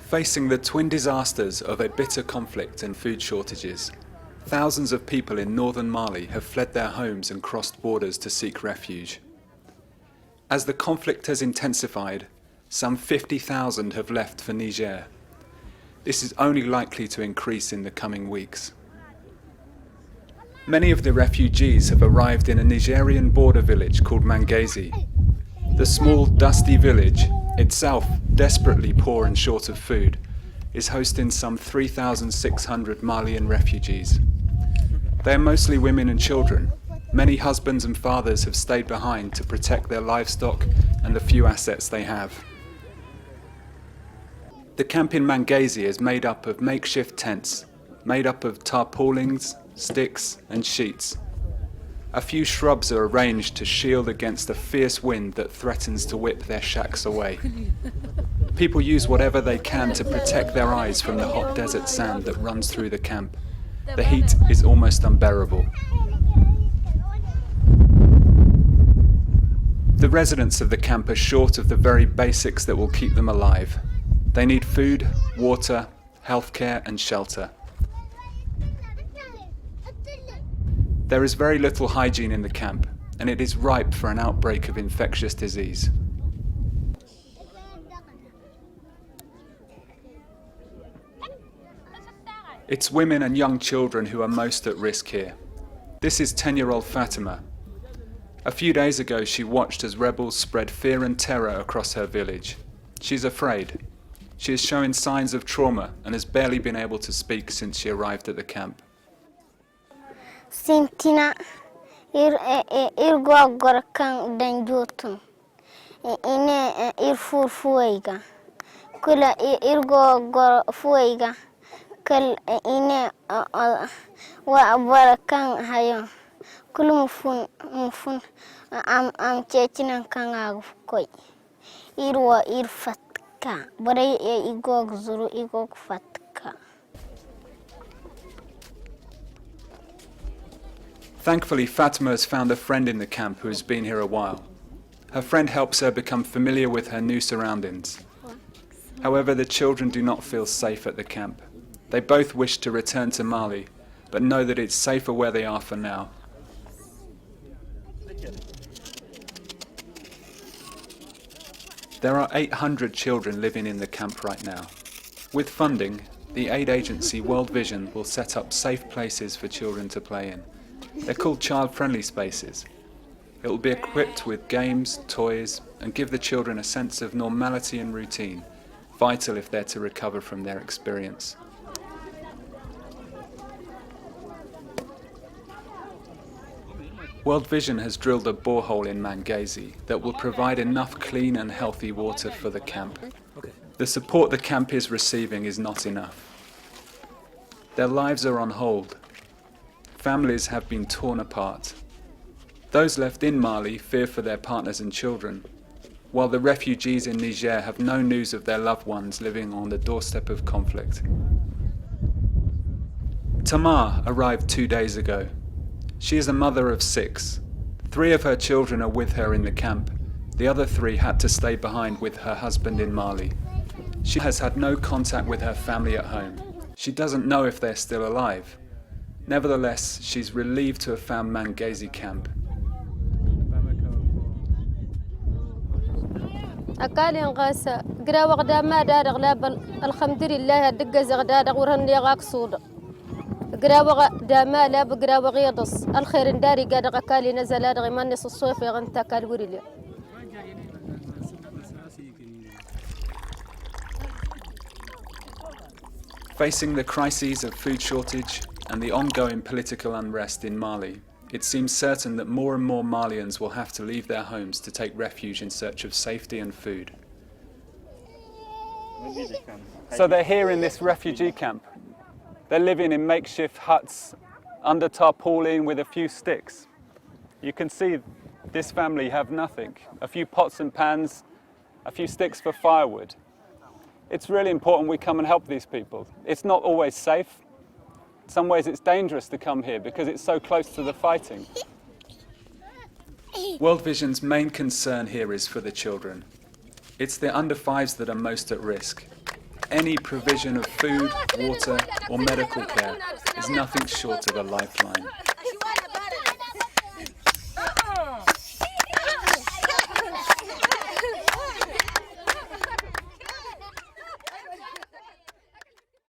Facing the twin disasters of a bitter conflict and food shortages, thousands of people in northern Mali have fled their homes and crossed borders to seek refuge. As the conflict has intensified, some 50,000 have left for Niger. This is only likely to increase in the coming weeks. Many of the refugees have arrived in a Nigerian border village called Mangaize. The small, dusty village, itself desperately poor and short of food, is hosting some 3,600 Malian refugees. They are mostly women and children. Many husbands and fathers have stayed behind to protect their livestock and the few assets they have. The camp in Mangaize is made up of makeshift tents, made up of tarpaulins, sticks and sheets. A few shrubs are arranged to shield against a fierce wind that threatens to whip their shacks away. People use whatever they can to protect their eyes from the hot desert sand that runs through the camp. The heat is almost unbearable. The residents of the camp are short of the very basics that will keep them alive. They need food, water, healthcare and shelter. There is very little hygiene in the camp, and it is ripe for an outbreak of infectious disease. It's women and young children who are most at risk here. This is 10-year-old Fatima. A few days ago, she watched as rebels spread fear and terror across her village. She's afraid. She is showing signs of trauma and has barely been able to speak since she arrived at the camp. Sentina irgogor kan danjotun ine irfur fuiga kula irgogor fuiga kal ine wa barakan hayo kul mufun am checinan kan agkoy irwa irfatka bare igog zuru igog fatka. Thankfully, Fatima has found a friend in the camp who has been here a while. Her friend helps her become familiar with her new surroundings. However, the children do not feel safe at the camp. They both wish to return to Mali, but know that it's safer where they are for now. There are 800 children living in the camp right now. With funding, the aid agency World Vision will set up safe places for children to play in. They're called child-friendly spaces. It will be equipped with games, toys, and give the children a sense of normality and routine, vital if they're to recover from their experience. World Vision has drilled a borehole in Mangaize that will provide enough clean and healthy water for the camp. The support the camp is receiving is not enough. Their lives are on hold. Families have been torn apart. Those left in Mali fear for their partners and children, while the refugees in Niger have no news of their loved ones living on the doorstep of conflict. Tamar arrived 2 days ago. She is a mother of 6. 3 of her children are with her in the camp. The other 3 had to stay behind with her husband in Mali. She has had no contact with her family at home. She doesn't know if they're still alive. Nevertheless, she's relieved to have found Mangaize camp. أكالي نقاسا قرا وغدا ما دار غلاب الحمد لله الدقة زغدا غورهن لي غاكسود قرا وغدا ما لا بقرا وغيضص الخير نداري قاد أكالي نزل غيمان نص الصيف يغنتا كالوريلي. Facing the crises of food shortage and the ongoing political unrest in Mali, it seems certain that more and more Malians will have to leave their homes to take refuge in search of safety and food. So they're here in this refugee camp. They're living in makeshift huts under tarpaulin with a few sticks. You can see this family have nothing. A few pots and pans, a few sticks for firewood. It's really important we come and help these people. It's not always safe. In some ways it's dangerous to come here because it's so close to the fighting. World Vision's main concern here is for the children. It's the under 5s that are most at risk. any provision of food, water or medical care is nothing short of a lifeline.